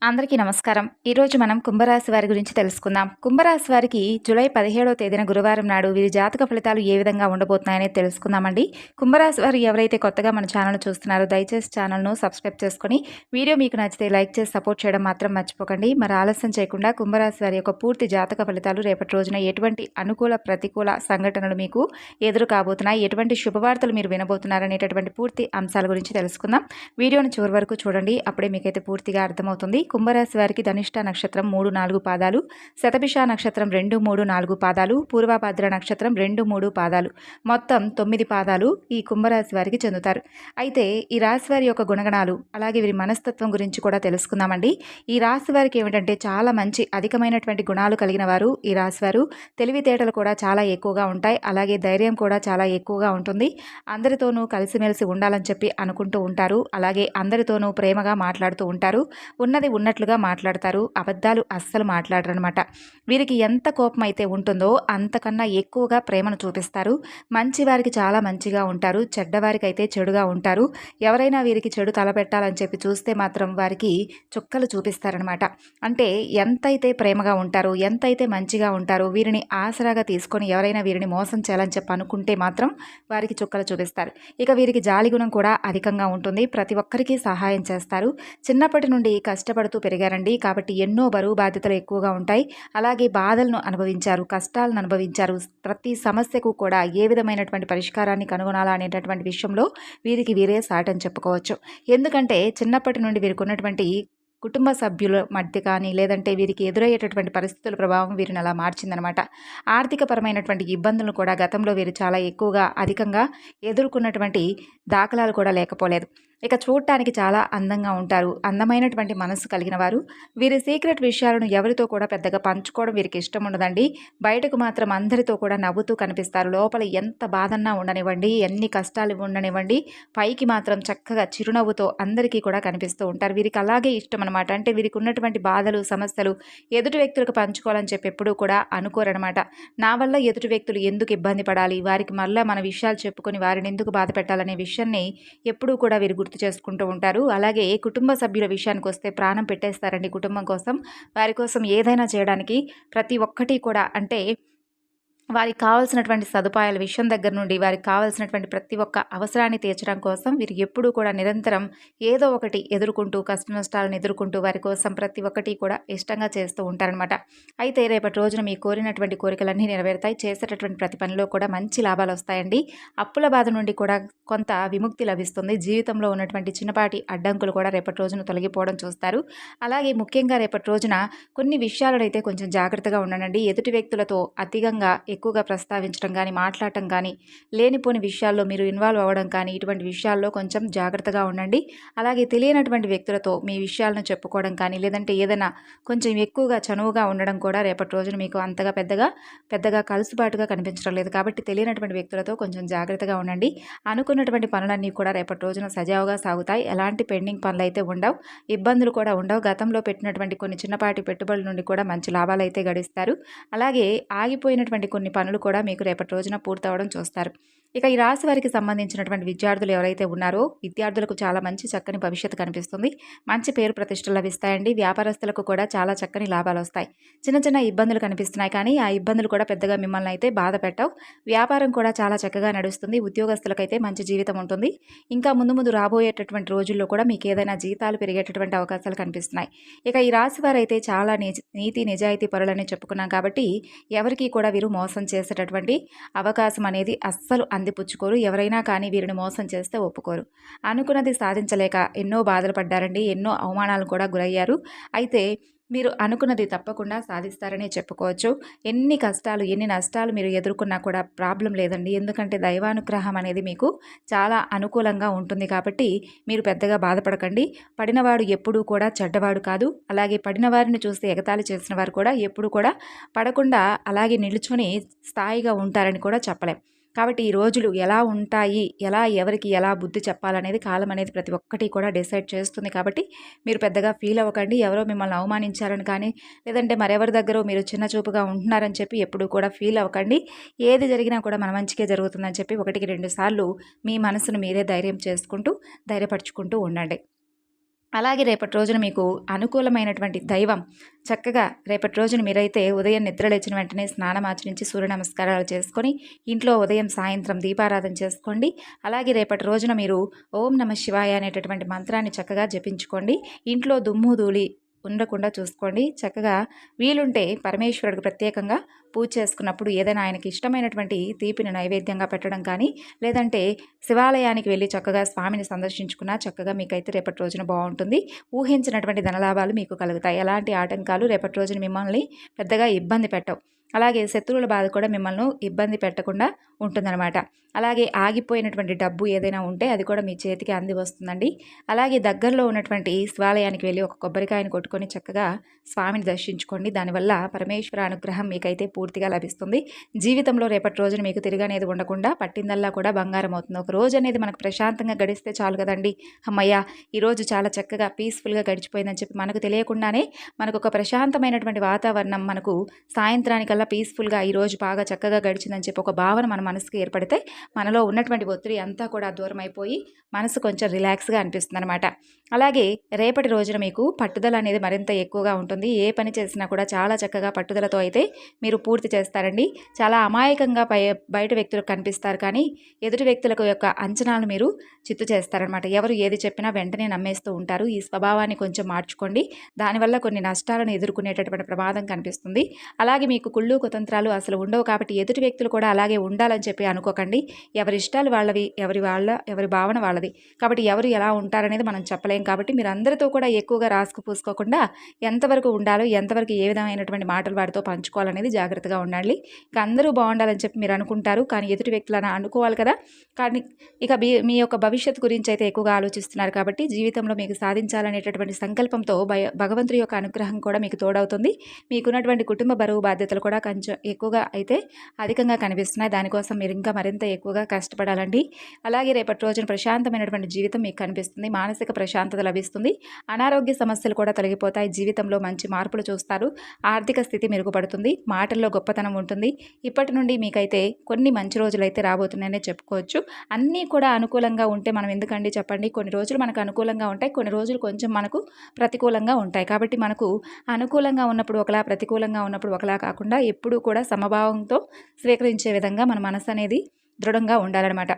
అందరికీ నమస్కారం. ఈరోజు మనం కుంభరాశి వారి గురించి తెలుసుకుందాం. కుంభరాశి వారికి జూలై 17వ తేదీన గురువారం నాడు వీరి జాతక ఫలితాలు ఏ విధంగా ఉండబోతున్నాయనేది తెలుసుకుందామండి. కుంభరాశి వారు ఎవరైతే కొత్తగా మన ఛానల్ చూస్తున్నారో దయచేసి ఛానల్ను సబ్స్క్రైబ్ చేసుకొని వీడియో మీకు నచ్చితే లైక్ చేసి సపోర్ట్ చేయడం మాత్రం మర్చిపోకండి. మరి ఆలస్యం చేయకుండా కుంభరాశి వారి యొక్క పూర్తి జాతక ఫలితాలు రేపటి రోజున ఎటువంటి అనుకూల ప్రతికూల సంఘటనలు మీకు ఎదురు కాబోతున్నాయి, ఎటువంటి శుభవార్తలు మీరు వినబోతున్నారనేటటువంటి పూర్తి అంశాల గురించి తెలుసుకుందాం. వీడియోని చివరి వరకు చూడండి, అప్పుడే మీకైతే పూర్తిగా అర్థమవుతుంది. కుంభరాశి వారికి ధనిష్ట నక్షత్రం 3-4 పాదాలు, శతభిష నక్షత్రం 2-3-4 పాదాలు, పూర్వభద్ర నక్షత్రం 2-3 పాదాలు, మొత్తం 9 పాదాలు ఈ కుంభరాశి వారికి చెందుతారు. అయితే ఈ రాశి వారి యొక్క గుణగణాలు అలాగే వీరి మనస్తత్వం గురించి కూడా తెలుసుకుందామండి. ఈ రాశి వారికి ఏమిటంటే చాలా మంచి అధికమైనటువంటి గుణాలు కలిగిన వారు ఈ రాశి వారు. తెలివితేటలు కూడా చాలా ఎక్కువగా ఉంటాయి, అలాగే ధైర్యం కూడా చాలా ఎక్కువగా ఉంటుంది. అందరితోనూ కలిసిమెలిసి ఉండాలని చెప్పి అనుకుంటూ ఉంటారు, అలాగే అందరితోనూ ప్రేమగా మాట్లాడుతూ ఉంటారు. ఉన్నది ఉన్నట్లుగా మాట్లాడతారు, అబద్ధాలు అస్సలు మాట్లాడరనమాట. వీరికి ఎంత కోపం అయితే ఉంటుందో అంతకన్నా ఎక్కువగా ప్రేమను చూపిస్తారు. మంచివారికి చాలా మంచిగా ఉంటారు, చెడ్డవారికి అయితే చెడుగా ఉంటారు. ఎవరైనా వీరికి చెడు తలపెట్టాలని చెప్పి చూస్తే మాత్రం వారికి చుక్కలు చూపిస్తారనమాట. అంటే ఎంతైతే ప్రేమగా ఉంటారో, ఎంతైతే మంచిగా ఉంటారో, వీరిని ఆసరాగా తీసుకొని ఎవరైనా వీరిని మోసం చేయాలని చెప్పి అనుకుంటే మాత్రం వారికి చుక్కలు చూపిస్తారు. ఇక వీరికి జాలి గుణం కూడా అధికంగా ఉంటుంది. ప్రతి ఒక్కరికి సహాయం చేస్తారు. చిన్నప్పటి నుండి కష్టపడుతూ పెరిగారండి, కాబట్టి ఎన్నో బరువు బాధ్యతలు ఎక్కువగా ఉంటాయి. అలాగే బాధలను అనుభవించారు, కష్టాలను అనుభవించారు. ప్రతి సమస్యకు కూడా ఏ విధమైనటువంటి పరిష్కారాన్ని కనుగొనాలా అనేటటువంటి విషయంలో వీరికి వీరే సాటని చెప్పుకోవచ్చు. ఎందుకంటే చిన్నప్పటి నుండి వీరికి ఉన్నటువంటి కుటుంబ సభ్యుల మధ్య కానీ లేదంటే వీరికి ఎదురయ్యేటటువంటి పరిస్థితుల ప్రభావం వీరిని అలా మార్చిందనమాట. ఆర్థికపరమైనటువంటి ఇబ్బందులను కూడా గతంలో వీరు చాలా ఎక్కువగా అధికంగా ఎదుర్కొన్నటువంటి దాఖలాలు కూడా లేకపోలేదు. ఇక చూడటానికి చాలా అందంగా ఉంటారు, అందమైనటువంటి మనసు కలిగిన వారు. వీరి సీక్రెట్ విషయాలను ఎవరితో కూడా పెద్దగా పంచుకోవడం వీరికి ఇష్టం ఉండదండి. బయటకు మాత్రం అందరితో కూడా నవ్వుతూ కనిపిస్తారు. లోపల ఎంత బాధన్నా ఉండనివ్వండి, ఎన్ని కష్టాలు ఉండనివ్వండి, పైకి మాత్రం చక్కగా చిరునవ్వుతో అందరికీ కూడా కనిపిస్తూ ఉంటారు. వీరికి అలాగే ఇష్టం అనమాట. అంటే వీరికి ఉన్నటువంటి బాధలు సమస్యలు ఎదుటి వ్యక్తులకు పంచుకోవాలని చెప్పి ఎప్పుడూ కూడా అనుకోరనమాట. నా వల్ల ఎదుటి వ్యక్తులు ఎందుకు ఇబ్బంది పడాలి, వారికి మళ్ళీ మన విషయాలు చెప్పుకొని వారిని ఎందుకు బాధ పెట్టాలనే విషయాన్ని ఎప్పుడూ కూడా వీరు గుర్తు చేసుకుంటూ ఉంటారు. అలాగే కుటుంబ సభ్యుల విషయానికి వస్తే ప్రాణం పెట్టేస్తారండి కుటుంబం కోసం. వారి కోసం ఏదైనా చేయడానికి ప్రతి ఒక్కటి కూడా, అంటే వారికి కావాల్సినటువంటి సదుపాయాల విషయం దగ్గర నుండి వారికి కావాల్సినటువంటి ప్రతి ఒక్క అవసరాన్ని తీర్చడం కోసం వీరు ఎప్పుడూ కూడా నిరంతరం ఏదో ఒకటి ఎదుర్కొంటూ కష్ట నష్టాలను ఎదుర్కొంటూ వారి కోసం ప్రతి ఒక్కటి కూడా ఇష్టంగా చేస్తూ ఉంటారనమాట. అయితే రేపటి రోజున మీ కోరినటువంటి కోరికలన్నీ నెరవేరుతాయి. చేసేటటువంటి ప్రతి పనిలో కూడా మంచి లాభాలు వస్తాయండి. అప్పుల బాధ నుండి కూడా కొంత విముక్తి లభిస్తుంది. జీవితంలో ఉన్నటువంటి చిన్నపాటి అడ్డంకులు కూడా రేపటి రోజున తొలగిపోవడం చూస్తారు. అలాగే ముఖ్యంగా రేపటి రోజున కొన్ని విషయాలను అయితే కొంచెం జాగ్రత్తగా ఉండండి. ఎదుటి వ్యక్తులతో అధికంగా ఎక్కువగా ప్రస్తావించడం కానీ, మాట్లాడటం కానీ, లేనిపోని విషయాల్లో మీరు ఇన్వాల్వ్ అవ్వడం కానీ, ఇటువంటి విషయాల్లో కొంచెం జాగ్రత్తగా ఉండండి. అలాగే తెలియనటువంటి వ్యక్తులతో మీ విషయాలను చెప్పుకోవడం కానీ, లేదంటే ఏదైనా కొంచెం ఎక్కువగా చనువుగా ఉండడం కూడా రేపటి రోజున మీకు అంతగా పెద్దగా కలుసుబాటుగా కనిపించడం లేదు. కాబట్టి తెలియనటువంటి వ్యక్తులతో కొంచెం జాగ్రత్తగా ఉండండి. అనుకున్నటువంటి పనులన్నీ కూడా రేపటి రోజున సజావుగా సాగుతాయి. ఎలాంటి పెండింగ్ పనులు అయితే ఉండవు, ఇబ్బందులు కూడా ఉండవు. గతంలో పెట్టినటువంటి కొన్ని చిన్నపాటి పెట్టుబడుల నుండి కూడా మంచి లాభాలు అయితే గడిస్తారు. అలాగే ఆగిపోయినటువంటి కొన్ని పనులు కూడా మీకు రేపటి రోజున పూర్తవడం చూస్తారు. ఇక ఈ రాశి వారికి సంబంధించినటువంటి విద్యార్థులు ఎవరైతే ఉన్నారో విద్యార్థులకు చాలా మంచి చక్కని భవిష్యత్తు కనిపిస్తుంది. మంచి పేరు ప్రతిష్టలు లభిస్తాయండి. వ్యాపారస్తులకు కూడా చాలా చక్కని లాభాలు వస్తాయి. చిన్న చిన్న ఇబ్బందులు కనిపిస్తున్నాయి, కానీ ఆ ఇబ్బందులు కూడా పెద్దగా మిమ్మల్ని అయితే బాధ పెట్టవు. వ్యాపారం కూడా చాలా చక్కగా నడుస్తుంది. ఉద్యోగస్తులకైతే మంచి జీవితం ఉంటుంది. ఇంకా ముందు ముందు రాబోయేటటువంటి రోజుల్లో కూడా మీకు ఏదైనా జీతాలు పెరిగేటటువంటి అవకాశాలు కనిపిస్తున్నాయి. ఇక ఈ రాశి వారైతే చాలా నీతి నిజాయితీ పరులని చెప్పుకున్నాం కాబట్టి ఎవరికి కూడా వీరు మోసం చేసేటటువంటి అవకాశం అనేది అస్సలు అందిపుచ్చుకోరు. ఎవరైనా కానీ వీరిని మోసం చేస్తే ఒప్పుకోరు. అనుకున్నది సాధించలేక ఎన్నో బాధలు పడ్డారండి, ఎన్నో అవమానాలు కూడా గురయ్యారు. అయితే మీరు అనుకున్నది తప్పకుండా సాధిస్తారనే చెప్పుకోవచ్చు. ఎన్ని కష్టాలు ఎన్ని నష్టాలు మీరు ఎదుర్కొన్నా కూడా ప్రాబ్లం లేదండి. ఎందుకంటే దైవానుగ్రహం అనేది మీకు చాలా అనుకూలంగా ఉంటుంది. కాబట్టి మీరు పెద్దగా బాధపడకండి. పడినవాడు ఎప్పుడూ కూడా చెడ్డవాడు కాదు. అలాగే పడిన వారిని చూస్తే ఎగతాళి చేసిన వారు కూడా ఎప్పుడు కూడా పడకుండా అలాగే నిలుచుని స్థాయిగా ఉంటారని కూడా చెప్పలేం. కాబట్టి ఈ రోజులు ఎలా ఉంటాయి, ఎవరికి ఎలా బుద్ధి చెప్పాలనేది కాలం అనేది ప్రతి ఒక్కటి కూడా డిసైడ్ చేస్తుంది. కాబట్టి మీరు పెద్దగా ఫీల్ అవ్వకండి. ఎవరో మిమ్మల్ని అవమానించారని కానీ, లేదంటే మరెవరి దగ్గర మీరు చిన్న చూపుగా ఉంటున్నారని చెప్పి ఎప్పుడూ కూడా ఫీల్ అవ్వకండి. ఏది జరిగినా కూడా మన మంచికే జరుగుతుందని చెప్పి 1-2 సార్లు మీ మనసును మీరే ధైర్యం చేసుకుంటూ ధైర్యపరుచుకుంటూ ఉండండి. అలాగే రేపటి రోజున మీకు అనుకూలమైనటువంటి దైవం చక్కగా రేపటి రోజున మీరైతే ఉదయం నిద్ర లేచిన వెంటనే స్నానం ఆచరించి సూర్య నమస్కారాలు చేసుకొని ఇంట్లో ఉదయం సాయంత్రం దీపారాధన చేసుకోండి. అలాగే రేపటి రోజున మీరు ఓం నమ శివాయ అనేటటువంటి మంత్రాన్ని చక్కగా జపించుకోండి. ఇంట్లో దుమ్ము ధూళి ఉండకుండా చూసుకోండి. చక్కగా వీలుంటే పరమేశ్వరుడికి ప్రత్యేకంగా పూజ చేసుకున్నప్పుడు ఏదైనా ఆయనకి ఇష్టమైనటువంటి తీపిని నైవేద్యంగా పెట్టడం కానీ, లేదంటే శివాలయానికి వెళ్ళి చక్కగా స్వామిని సందర్శించుకున్నా చక్కగా మీకైతే రేపటి రోజున బాగుంటుంది. ఊహించినటువంటి ధనలాభాలు మీకు కలుగుతాయి. ఎలాంటి ఆటంకాలు రేపటి రోజున మిమ్మల్ని పెద్దగా ఇబ్బంది పెట్టవు. అలాగే శత్రువుల బాధ కూడా మిమ్మల్ని ఇబ్బంది పెట్టకుండా ఉంటుందన్నమాట. అలాగే ఆగిపోయినటువంటి డబ్బు ఏదైనా ఉంటే అది కూడా మీ చేతికి అంది వస్తుందండి. అలాగే దగ్గరలో ఉన్నటువంటి శివాలయానికి వెళ్ళి ఒక కొబ్బరికాయను కొట్టుకొని చక్కగా స్వామిని దర్శించుకోండి. దానివల్ల పరమేశ్వర అనుగ్రహం మీకైతే పూర్తిగా లభిస్తుంది. జీవితంలో రేపటి రోజున మీకు తిరగనేది ఉండకుండా పట్టిందల్లా కూడా బంగారం అవుతుంది. ఒక రోజు అనేది మనకు ప్రశాంతంగా గడిస్తే చాలు కదండి. అమ్మయ్య ఈరోజు చాలా చక్కగా పీస్ఫుల్గా గడిచిపోయిందని చెప్పి మనకు తెలియకుండానే మనకు ఒక ప్రశాంతమైనటువంటి వాతావరణం మనకు సాయంత్రానికల్లా పీస్ఫుల్గా ఈరోజు బాగా చక్కగా గడిచిందని చెప్పి ఒక భావన మన మనసుకి ఏర్పడితే మనలో ఉన్నటువంటి ఒత్తిడి అంతా కూడా దూరం అయిపోయి మనసు కొంచెం రిలాక్స్గా అనిపిస్తుంది అనమాట. అలాగే రేపటి రోజున మీకు పట్టుదల అనేది మరింత ఎక్కువగా ఉంటుంది. ఏ పని చేసినా కూడా చాలా చక్కగా పట్టుదలతో అయితే మీరు పూర్తి చేస్తారండి. చాలా అమాయకంగా బయట వ్యక్తులకు కనిపిస్తారు, కానీ ఎదుటి వ్యక్తులకు యొక్క అంచనాలను మీరు చిత్తు చేస్తారనమాట. ఎవరు ఏది చెప్పినా వెంటనే నమ్మేస్తూ ఉంటారు. ఈ స్వభావాన్ని కొంచెం మార్చుకోండి. దానివల్ల కొన్ని నష్టాలను ఎదుర్కొనేటటువంటి ప్రమాదం కనిపిస్తుంది. అలాగే మీకు కుళ్ళు కుతంత్రాలు అసలు ఉండవు కాబట్టి ఎదుటి వ్యక్తులు కూడా అలాగే ఉండాలని చెప్పి అనుకోకండి. ఎవరి ఇష్టాలు వాళ్ళవి, ఎవరి భావన వాళ్ళది. కాబట్టి ఎవరు ఎలా ఉంటారనేది మనం చెప్పలేం. కాబట్టి మీరు అందరితో కూడా ఎక్కువగా రాసుకు పూసుకోకుండా ఎంతవరకు ఉండాలో, ఎంతవరకు ఏ విధమైనటువంటి మాటలు వారితో పంచుకోవాలనేది జాగ్రత్తగా ఉండాలి. ఇక అందరూ బాగుండాలని చెప్పి మీరు అనుకుంటారు, కానీ ఎదుటి వ్యక్తులను అనుకోవాలి కదా. కానీ ఇక మీ యొక్క భవిష్యత్తు గురించి అయితే ఎక్కువగా ఆలోచిస్తున్నారు కాబట్టి జీవితంలో మీకు సాధించాలనేటటువంటి సంకల్పంతో భగవంతుడి యొక్క అనుగ్రహం కూడా మీకు తోడవుతుంది. మీకున్నటువంటి కుటుంబ బరువు బాధ్యతలు కూడా కొంచెం ఎక్కువగా అయితే అధికంగా కనిపిస్తున్నాయి. దానికోసం మీరు ఇంకా మరింత ఎక్కువగా కష్టపడాలండి. అలాగే రేపటి రోజున ప్రశాంతమైనటువంటి జీవితం మీకు కనిపిస్తుంది. మానసిక ప్రశాంతత లభిస్తుంది. అనారోగ్య సమస్యలు కూడా తొలగిపోతాయి. జీవితంలో మంచి మార్పులు చూస్తారు. ఆర్థిక స్థితి మెరుగుపడుతుంది. మాటల్లో గొప్పతనం ఉంటుంది. ఇప్పటి నుండి మీకైతే కొన్ని మంచి రోజులు అయితే రాబోతున్నాయనే చెప్పుకోవచ్చు. అన్నీ కూడా అనుకూలంగా ఉంటే మనం ఎందుకండి చెప్పండి. కొన్ని రోజులు మనకు అనుకూలంగా ఉంటాయి, కొన్ని రోజులు కొంచెం మనకు ప్రతికూలంగా ఉంటాయి. కాబట్టి మనకు అనుకూలంగా ఉన్నప్పుడు ఒకలా, ప్రతికూలంగా ఉన్నప్పుడు ఒకలా కాకుండా ఎప్పుడూ కూడా సమభావంతో స్వీకరించే విధంగా మన మనసు అనేది దృఢంగా ఉండాలన్నమాట.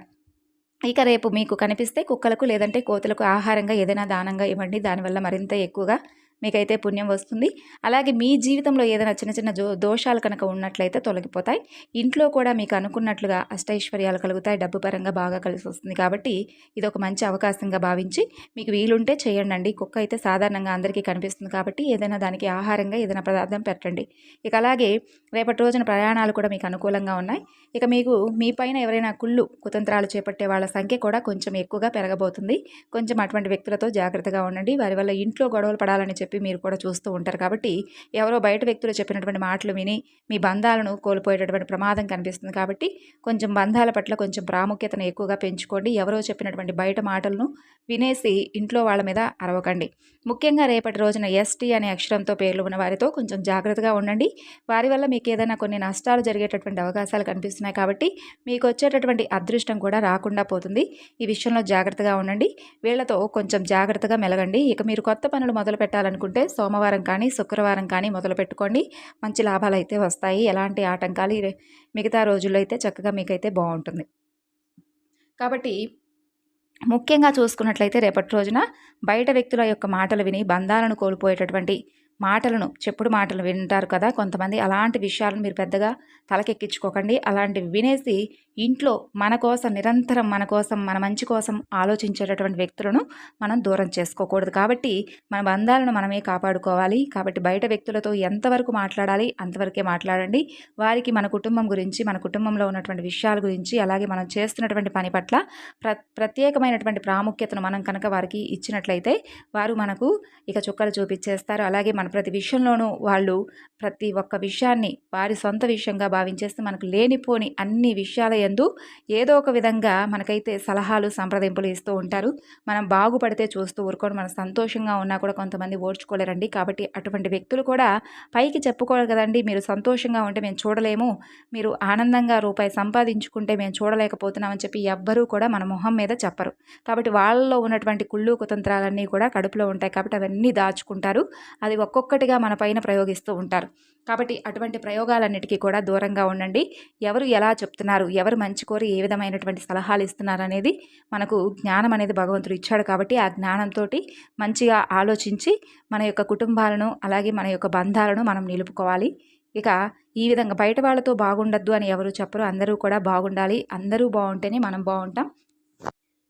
ఇక రేపు మీకు కనిపిస్తే కుక్కలకు లేదంటే కోతులకు ఆహారంగా ఏదైనా దానంగా ఇవ్వండి. దానివల్ల మరింత ఎక్కువగా మీకైతే పుణ్యం వస్తుంది. అలాగే మీ జీవితంలో ఏదైనా చిన్న చిన్న దోషాలు కనుక ఉన్నట్లయితే తొలగిపోతాయి. ఇంట్లో కూడా మీకు అనుకున్నట్లుగా అష్టైశ్వర్యాలు కలుగుతాయి. డబ్బు పరంగా బాగా కలిసి వస్తుంది. కాబట్టి ఇది ఒక మంచి అవకాశంగా భావించి మీకు వీలుంటే చేయండి. కుక్క అయితే సాధారణంగా అందరికీ కనిపిస్తుంది కాబట్టి ఏదైనా దానికి ఆహారంగా ఏదైనా పదార్థం పెట్టండి. ఇక అలాగే రేపటి రోజున ప్రయాణాలు కూడా మీకు అనుకూలంగా ఉన్నాయి. ఇక మీకు మీ పైన ఎవరైనా కుళ్ళు కుతంత్రాలు చేపట్టే వాళ్ళ సంఖ్య కూడా కొంచెం ఎక్కువగా పెరగబోతుంది. కొంచెం అటువంటి వ్యక్తులతో జాగ్రత్తగా ఉండండి. వారి వల్ల ఇంట్లో గొడవలు పడాలని చెప్పి మీరు కూడా చూస్తూ ఉంటారు. కాబట్టి ఎవరో బయట వ్యక్తులు చెప్పినటువంటి మాటలు విని మీ బంధాలను కోల్పోయేటటువంటి ప్రమాదం కనిపిస్తుంది. కాబట్టి కొంచెం బంధాల పట్ల కొంచెం ప్రాముఖ్యతను ఎక్కువగా పెంచుకోండి. ఎవరో చెప్పినటువంటి బయట మాటలను వినేసి ఇంట్లో వాళ్ళ మీద అరవకండి. ముఖ్యంగా రేపటి రోజున ఎస్టీ అనే అక్షరంతో పేర్లు ఉన్న వారితో కొంచెం జాగ్రత్తగా ఉండండి. వారి వల్ల మీకు ఏదైనా కొన్ని నష్టాలు జరిగేటటువంటి అవకాశాలు కనిపిస్తున్నాయి. కాబట్టి మీకు వచ్చేటటువంటి అదృష్టం కూడా రాకుండా పోతుంది. ఈ విషయంలో జాగ్రత్తగా ఉండండి. వీళ్లతో కొంచెం జాగ్రత్తగా మెలగండి. ఇక మీరు కొత్త పనులు మొదలు పెట్టాలనుకుంటే సోమవారం కానీ శుక్రవారం కానీ మొదలు పెట్టుకోండి. మంచి లాభాలు అయితే వస్తాయి. ఎలాంటి ఆటంకాలు మిగతా రోజుల్లో అయితే చక్కగా మీకైతే బాగుంటుంది. కాబట్టి ముఖ్యంగా చూసుకున్నట్లయితే రేపటి రోజున బయట వ్యక్తుల యొక్క మాటలు విని బంధాలను కోల్పోయేటటువంటి చెప్పుడు మాటలు వింటారు కదా కొంతమంది. అలాంటి విషయాలను మీరు పెద్దగా తలకెక్కించుకోకండి. అలాంటివి వినేసి ఇంట్లో నిరంతరం మన మంచి కోసం ఆలోచించేటటువంటి వ్యక్తులను మనం దూరం చేసుకోకూడదు. కాబట్టి మన బంధాలను మనమే కాపాడుకోవాలి. కాబట్టి బయట వ్యక్తులతో ఎంతవరకు మాట్లాడాలి అంతవరకే మాట్లాడండి. వారికి మన కుటుంబం గురించి, మన కుటుంబంలో ఉన్నటువంటి విషయాల గురించి, అలాగే మనం చేస్తున్నటువంటి పని పట్ల ప్రత్యేకమైనటువంటి ప్రాముఖ్యతను మనం కనుక వారికి ఇచ్చినట్లయితే వారు మనకు ఇక చుక్కలు చూపించేస్తారు. అలాగే మన ప్రతి విషయంలోనూ వాళ్ళు ప్రతి ఒక్క విషయాన్ని వారి సొంత విషయంగా భావించేస్తే మనకు లేనిపోని అన్ని విషయాల యందు ఏదో ఒక విధంగా మనకైతే సలహాలు సంప్రదింపులు ఇస్తూ ఉంటారు. మనం బాగుపడితే చూస్తూ ఊరుకోని మనం సంతోషంగా ఉన్నా కూడా కొంతమంది ఓర్చుకోలేరండి. కాబట్టి అటువంటి వ్యక్తులు కూడా పైకి చెప్పుకోరు కదండి, మీరు సంతోషంగా ఉంటే మేము చూడలేము, మీరు ఆనందంగా రూపాయి సంపాదించుకుంటే మేము చూడలేకపోతున్నామని చెప్పి ఎవ్వరూ కూడా మన మొహం మీద చెప్పరు. కాబట్టి వాళ్ళలో ఉన్నటువంటి కుళ్ళు కుతంత్రాలన్నీ కూడా కడుపులో ఉంటాయి. కాబట్టి అవన్నీ దాచుకుంటారు. అది ఒక్కొక్కటిగా మన పైన ప్రయోగిస్తూ ఉంటారు. కాబట్టి అటువంటి ప్రయోగాలన్నిటికీ కూడా దూరంగా ఉండండి. ఎవరు ఎలా చెప్తున్నారు, ఎవరు మంచి కోరి ఏ విధమైనటువంటి సలహాలు ఇస్తున్నారు అనేది మనకు జ్ఞానం అనేది భగవంతుడు ఇచ్చాడు. కాబట్టి ఆ జ్ఞానంతో మంచిగా ఆలోచించి మన యొక్క కుటుంబాలను అలాగే మన యొక్క బంధాలను మనం నిలుపుకోవాలి. ఇక ఈ విధంగా బయట వాళ్ళతో బాగుండద్దు అని ఎవరు చెప్పరు. అందరూ కూడా బాగుండాలి. అందరూ బాగుంటేనే మనం బాగుంటాం.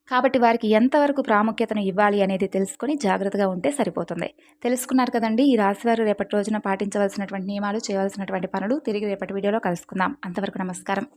కాబట్టి వారికి ఎంతవరకు ప్రాముఖ్యతను ఇవ్వాలి అనేది తెలుసుకొని జాగ్రత్తగా ఉంటే సరిపోతుంది. తెలుసుకున్నారు కదండి, ఈ రాశివారు రేపటి రోజున పాటించవలసినటువంటి నియమాలు, చేయవలసినటువంటి పనులు. తిరిగి రేపటి వీడియోలో కలుసుకుందాం. అంతవరకు నమస్కారం.